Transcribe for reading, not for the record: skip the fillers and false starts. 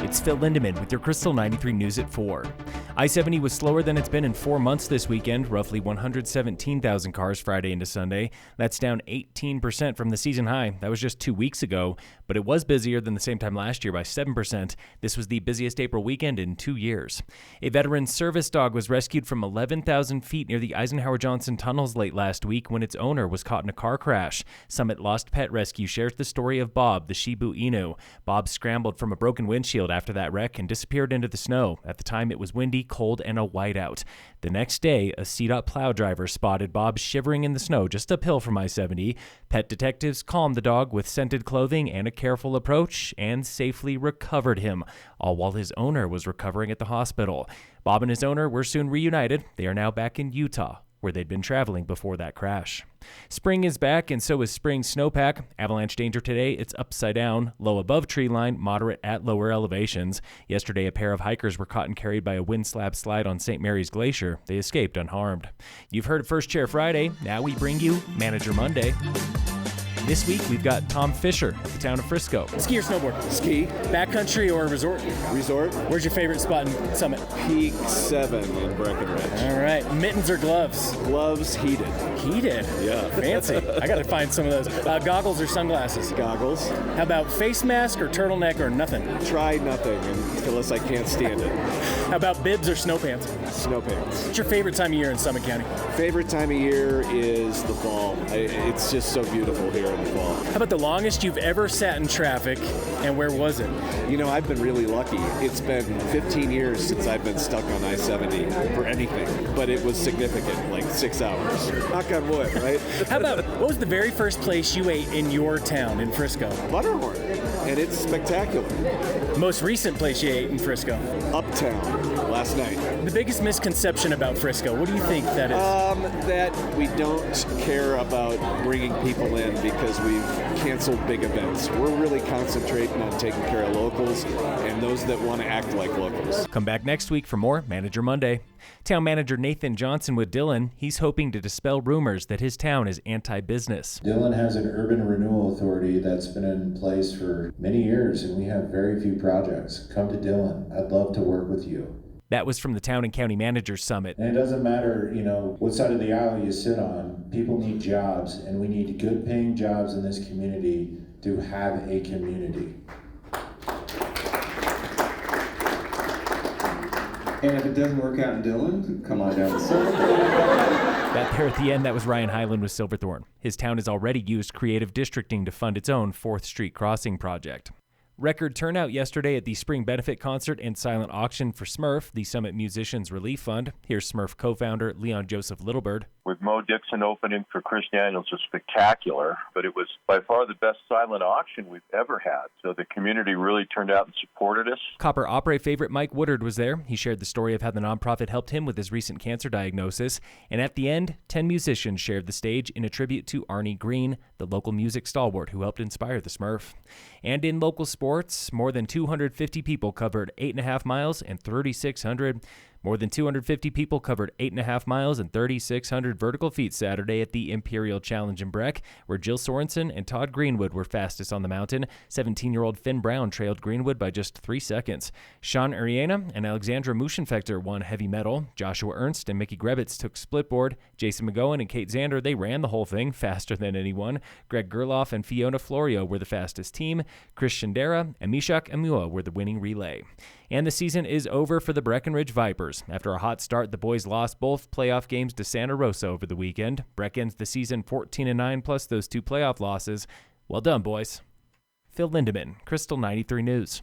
It's Phil Lindemann with your Krystal 93 News at 4. I-70 was slower than it's been in 4 months this weekend, roughly 117,000 cars Friday into Sunday. That's down 18% from the season high. That was just 2 weeks ago, but it was busier than the same time last year by 7%. This was the busiest April weekend in 2 years. A veteran service dog was rescued from 11,000 feet near the Eisenhower Johnson tunnels late last week when its owner was caught in a car crash. Summit Lost Pet Rescue shares the story of Bob, the Shiba Inu. Bob scrambled from a broken windshield after that wreck and disappeared into the snow. At the time, it was windy, cold, and a whiteout. The next day, a CDOT plow driver spotted Bob shivering in the snow just uphill from I-70. Pet detectives calmed the dog with scented clothing and a careful approach and safely recovered him, all while his owner was recovering at the hospital. Bob and his owner were soon reunited. They are now back in Utah, where they'd been traveling before that crash. Spring is back, and so is spring snowpack. Avalanche danger today, it's upside down, low above tree line, moderate at lower elevations. Yesterday, a pair of hikers were caught and carried by a wind slab slide on St. Mary's Glacier. They escaped unharmed. You've heard First Chair Friday. Now we bring you Manager Monday. This week, we've got Tom Fisher at the town of Frisco. Ski or snowboard? Ski. Backcountry or resort? Resort. Where's your favorite spot in Summit? Peak 7 in Breckenridge. All right. Mittens or gloves? Gloves heated. Heated? Yeah. Fancy. I got to find some of those. Goggles or sunglasses? Goggles. How about face mask or turtleneck or nothing? Try nothing unless I can't stand it. How about bibs or snow pants? Snow pants. What's your favorite time of year in Summit County? Favorite time of year is the fall. It's just so beautiful here in the fall. How about the longest you've ever sat in traffic, and where was it? You know, I've been really lucky. It's been 15 years since I've been stuck on I-70 for anything, but it was significant, like 6 hours. Knock on wood, right? How about, what was the very first place you ate in your town, in Frisco? Butterhorn, and it's spectacular. Most recent place you ate in Frisco? Uptown, last night. The biggest misconception about Frisco, what do you think that is? That we don't care about bringing people in because we've canceled big events. We're really concentrating on taking care of locals and those that want to act like locals. Come back next week for more Manager Monday. Town Manager Nathan Johnson with Dillon. He's hoping to dispel rumors that his town is anti-business. Dillon has an urban renewal authority that's been in place for many years, and we have very few projects. Come to Dillon. I'd love to work with you. That was from the Town and County Managers Summit. And it doesn't matter, what side of the aisle you sit on. People need jobs, and we need good paying jobs in this community to have a community. And if it doesn't work out in Dillon, come on down to Silverthorne. That there at the end, that was Ryan Highland with Silverthorne. His town has already used creative districting to fund its own 4th Street Crossing project. Record turnout yesterday at the Spring Benefit Concert and Silent Auction for SMRF, the Summit Musicians Relief Fund. Here's SMRF co-founder Leon Joseph Littlebird. With Mo Dixon opening for Chris Daniels was spectacular, but it was by far the best silent auction we've ever had. So the community really turned out and supported us. Copper Opry favorite Mike Woodard was there. He shared the story of how the nonprofit helped him with his recent cancer diagnosis. And at the end, 10 musicians shared the stage in a tribute to Arnie Green, the local music stalwart who helped inspire the SMRF. And in local sports, more than 250 people covered 8.5 miles and 3,600. More than 250 people covered 8.5 miles and 3,600 vertical feet Saturday at the Imperial Challenge in Breck, where Jill Sorensen and Todd Greenwood were fastest on the mountain. 17-year-old Finn Brown trailed Greenwood by just 3 seconds. Sean Ariana and Alexandra Muschenfechter won heavy medal. Joshua Ernst and Mickey Grebitz took splitboard. Jason McGowan and Kate Zander, they ran the whole thing faster than anyone. Greg Gerloff and Fiona Florio were the fastest team. Christian Dara and Mishak Amua were the winning relay. And the season is over for the Breckenridge Vipers. After a hot start, the boys lost both playoff games to Santa Rosa over the weekend. Breck ends the season 14-9 plus those 2 playoff losses. Well done, boys. Phil Lindemann, Krystal 93 News.